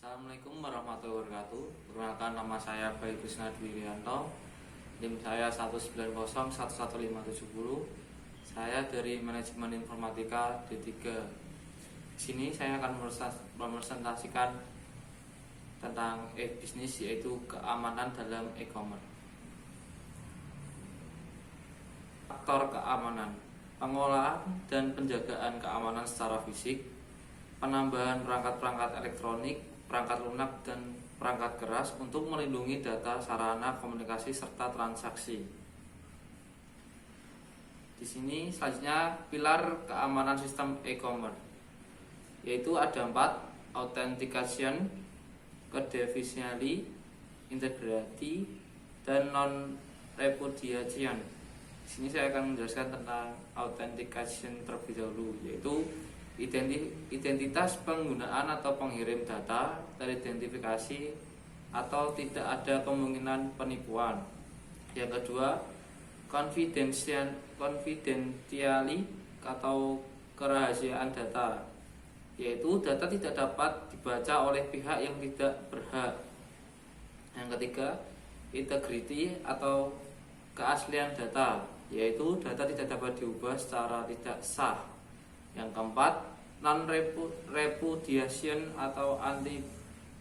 Assalamualaikum warahmatullahi wabarakatuh. Perkenalkan, nama saya Bayu Krishna Dwi Rianto. NIM saya 190111570. Saya dari Manajemen Informatika D3. Di sini saya akan mepresentasikan tentang e-bisnis, yaitu keamanan dalam e-commerce. Faktor keamanan: pengolahan dan penjagaan keamanan secara fisik, penambahan perangkat-perangkat elektronik, perangkat lunak dan perangkat keras untuk melindungi data, sarana komunikasi serta transaksi. Di sini selanjutnya pilar keamanan sistem e-commerce, yaitu ada 4: authentication, credentiality, integrity, dan non-repudiation. Di sini saya akan menjelaskan tentang authentication terlebih dahulu, yaitu identitas penggunaan atau pengirim data teridentifikasi atau tidak ada kemungkinan penipuan. Yang kedua, confidentiality atau kerahasiaan data, yaitu data tidak dapat dibaca oleh pihak yang tidak berhak. Yang ketiga, integrity atau keaslian data, yaitu data tidak dapat diubah secara tidak sah. Yang keempat, non-repudiation atau anti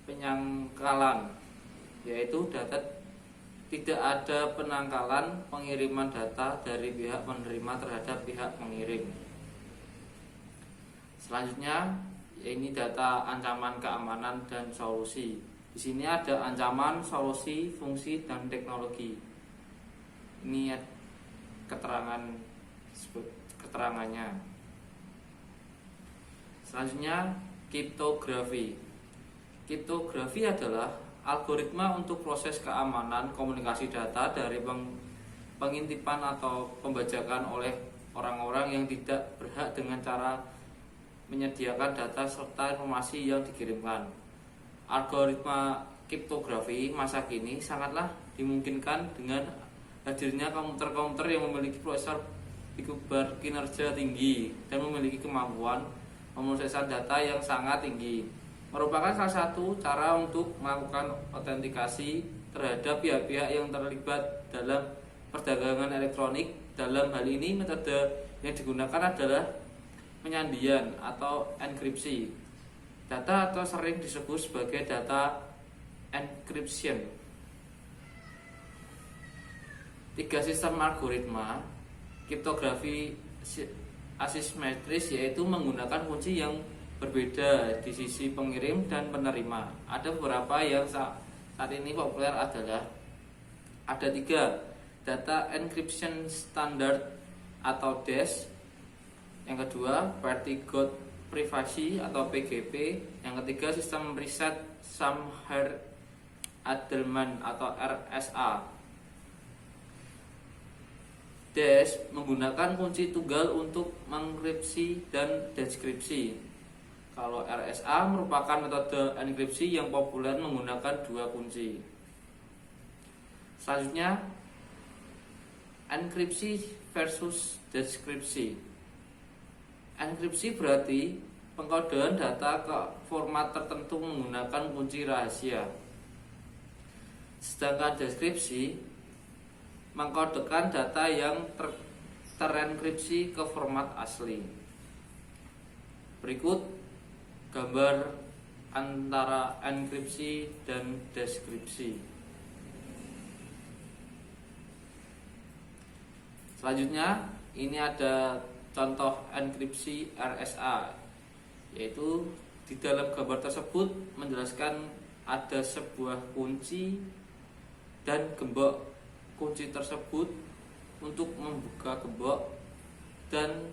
penyangkalan, yaitu data tidak ada penangkalan pengiriman data dari pihak penerima terhadap pihak pengirim. Selanjutnya, ini data ancaman keamanan dan solusi. Di sini ada ancaman, solusi, fungsi, dan teknologi. Ini keterangannya. Selanjutnya, kriptografi. Kriptografi adalah algoritma untuk proses keamanan komunikasi data dari pengintipan atau pembajakan oleh orang-orang yang tidak berhak dengan cara menyediakan data serta informasi yang dikirimkan. Algoritma kriptografi masa kini sangatlah dimungkinkan dengan hadirnya komputer-komputer yang memiliki prosesor berkinerja tinggi dan memiliki kemampuan pemrosesan data yang sangat tinggi, merupakan salah satu cara untuk melakukan autentikasi terhadap pihak-pihak yang terlibat dalam perdagangan elektronik. Dalam hal ini, metode yang digunakan adalah penyandian atau enkripsi data, atau sering disebut sebagai data encryption. 3 sistem algoritma kriptografi asimetris, yaitu menggunakan kunci yang berbeda di sisi pengirim dan penerima. Ada beberapa yang saat ini populer adalah ada 3: data encryption standard atau DES. Yang kedua, party code privacy atau PGP. Yang ketiga, sistem reset somewhere addressment atau RSA. DES menggunakan kunci tunggal untuk mengenkripsi dan deskripsi. Kalau RSA merupakan metode enkripsi yang populer menggunakan 2 kunci. Selanjutnya, enkripsi versus deskripsi. Enkripsi berarti pengkodean data ke format tertentu menggunakan kunci rahasia. Sedangkan deskripsi mengkodekan data yang terenkripsi ke format asli. Berikut gambar antara enkripsi dan deskripsi. Selanjutnya, ini ada contoh enkripsi RSA, yaitu di dalam gambar tersebut menjelaskan ada sebuah kunci dan gembok kunci tersebut untuk membuka gembok, dan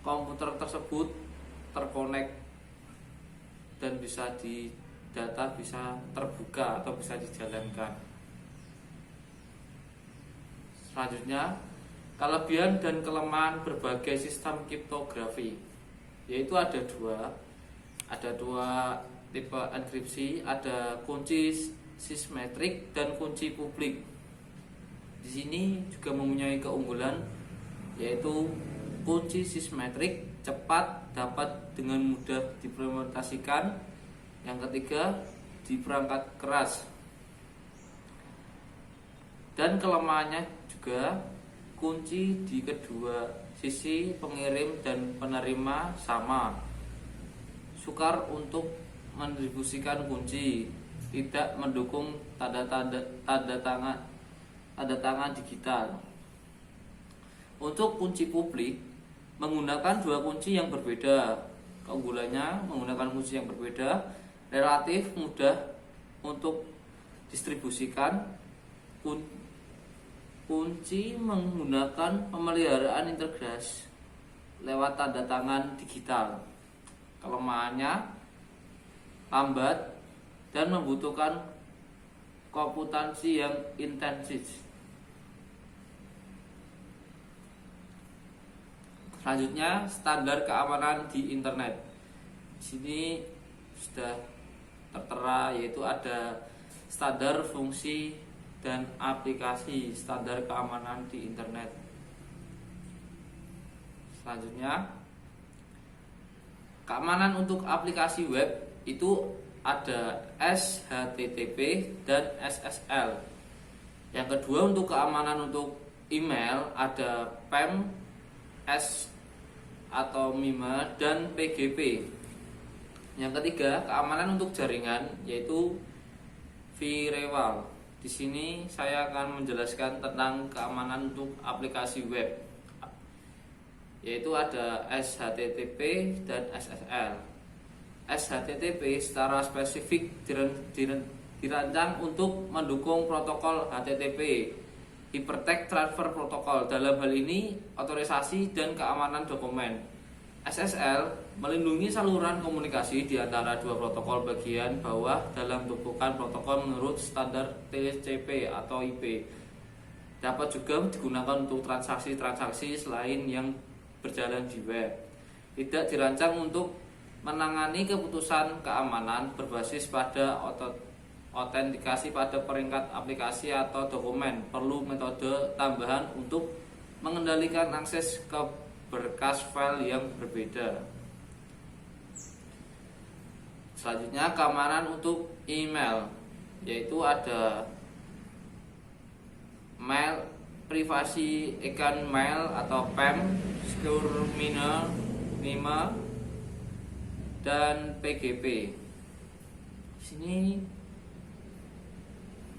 komputer tersebut terkonek dan data bisa terbuka atau bisa dijalankan. Selanjutnya, kelebihan dan kelemahan berbagai sistem kriptografi, yaitu ada dua tipe enkripsi, ada kunci simetrik dan kunci publik. Di sini juga mempunyai keunggulan, yaitu kunci simetrik cepat, dapat dengan mudah diimplementasikan, Yang ketiga, di perangkat keras. Dan kelemahannya juga kunci di kedua sisi pengirim dan penerima sama. Sukar untuk mendistribusikan kunci, tidak mendukung tanda tangan digital. Untuk kunci publik menggunakan dua kunci yang berbeda. Keunggulannya menggunakan kunci yang berbeda, relatif mudah untuk distribusikan. Kunci menggunakan pemeliharaan integrasi lewat tanda tangan digital. Kelemahannya lambat dan membutuhkan komputansi yang intensif. Selanjutnya, standar keamanan di internet. Di sini sudah tertera, yaitu ada standar fungsi dan aplikasi standar keamanan di internet. Selanjutnya, keamanan untuk aplikasi web itu ada SHTTP dan SSL. Yang kedua, untuk keamanan untuk email ada PEM, S atau MIME, dan PGP. Yang ketiga, keamanan untuk jaringan yaitu firewall. Di sini saya akan menjelaskan tentang keamanan untuk aplikasi web, yaitu ada SHTTP dan SSL. SHTTP secara spesifik dirancang untuk mendukung protokol HTTP, Hypertext Transfer Protocol. Dalam hal ini, otorisasi dan keamanan dokumen. SSL melindungi saluran komunikasi di antara dua protokol bagian bawah dalam tumpukan protokol menurut standar TCP atau IP. Dapat juga digunakan untuk transaksi-transaksi selain yang berjalan di web. Tidak dirancang untuk menangani keputusan keamanan berbasis pada autentikasi pada peringkat aplikasi atau dokumen. Perlu metode tambahan untuk mengendalikan akses ke berkas file yang berbeda. Selanjutnya, keamanan untuk email, yaitu ada mail privasi account mail atau PEM, secure MIME, dan PGP. Di sini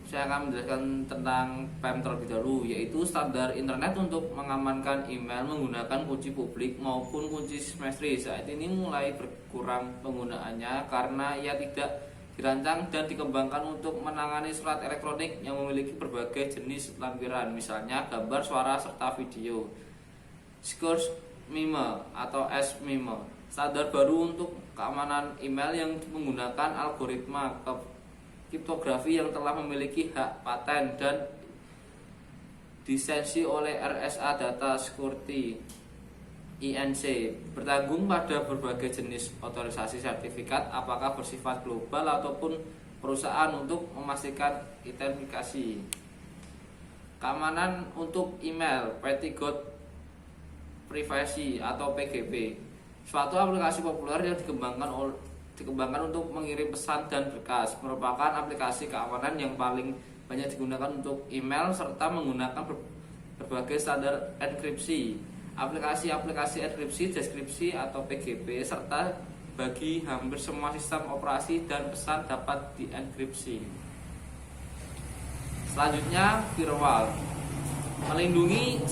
saya akan menjelaskan tentang PEM terlebih dahulu, yaitu standar internet untuk mengamankan email menggunakan kunci publik maupun kunci simetris. Saat ini mulai berkurang penggunaannya karena ia tidak dirancang dan dikembangkan untuk menangani surat elektronik yang memiliki berbagai jenis lampiran, misalnya gambar, suara, serta video. Secure MIME atau S-MIME, standar baru untuk keamanan email yang menggunakan algoritma kriptografi yang telah memiliki hak paten dan disensi oleh RSA Data Security INC, bertanggung pada berbagai jenis otorisasi sertifikat apakah bersifat global ataupun perusahaan untuk memastikan identifikasi. Keamanan untuk email, Petticoat Privacy atau PGP, suatu aplikasi populer yang dikembangkan untuk mengirim pesan dan berkas, merupakan aplikasi keamanan yang paling banyak digunakan untuk email serta menggunakan berbagai standar enkripsi. Aplikasi-aplikasi enkripsi, deskripsi atau PGP serta bagi hampir semua sistem operasi dan pesan dapat dienkripsi. Selanjutnya, firewall melindungi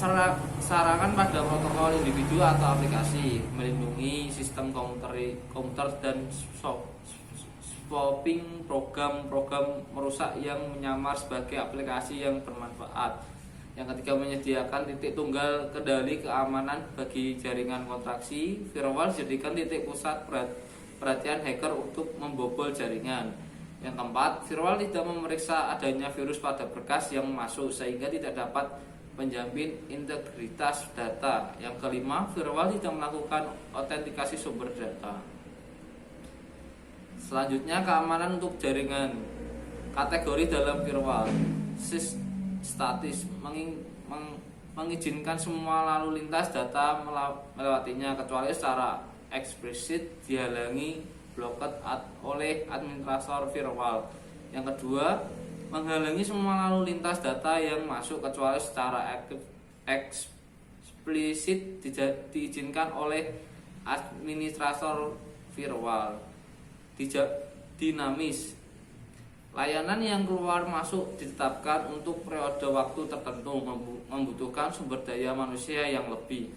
serangan pada protokol individu atau aplikasi, melindungi sistem komputer dan spoofing program merusak yang menyamar sebagai aplikasi yang bermanfaat. Yang ketiga, menyediakan titik tunggal kendali keamanan bagi jaringan kontraksi. Firewall dijadikan titik pusat perhatian hacker untuk membobol jaringan. Yang keempat, firewall tidak memeriksa adanya virus pada berkas yang masuk sehingga tidak dapat menjamin integritas data. Yang kelima, firewall tidak melakukan autentikasi sumber data. Selanjutnya, keamanan untuk jaringan. Kategori dalam firewall: statis, mengizinkan semua lalu lintas data melewatinya kecuali secara eksplisit dihalangi blocked oleh administrator firewall. Yang kedua, menghalangi semua lalu lintas data yang masuk kecuali secara eksplisit diizinkan oleh administrator firewall. Dinamis, layanan yang keluar masuk ditetapkan untuk periode waktu tertentu, membutuhkan sumber daya manusia yang lebih.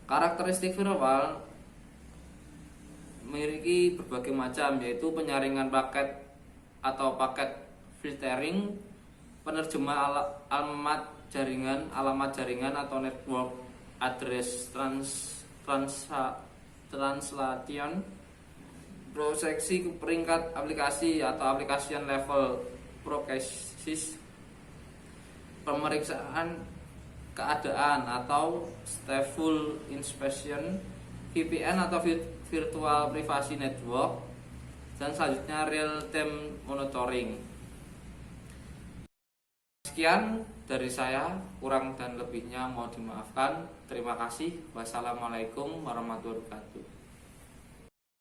Karakteristik firewall memiliki berbagai macam, yaitu penyaringan paket atau paket filtering, penerjemah alamat jaringan atau network address translation, proteksi peringkat aplikasi atau application level proxies, pemeriksaan keadaan atau stateful inspection, VPN atau virtual private network, dan selanjutnya real time monitoring. Sekian dari saya, kurang dan lebihnya mohon dimaafkan. Terima kasih. Wassalamualaikum warahmatullahi wabarakatuh.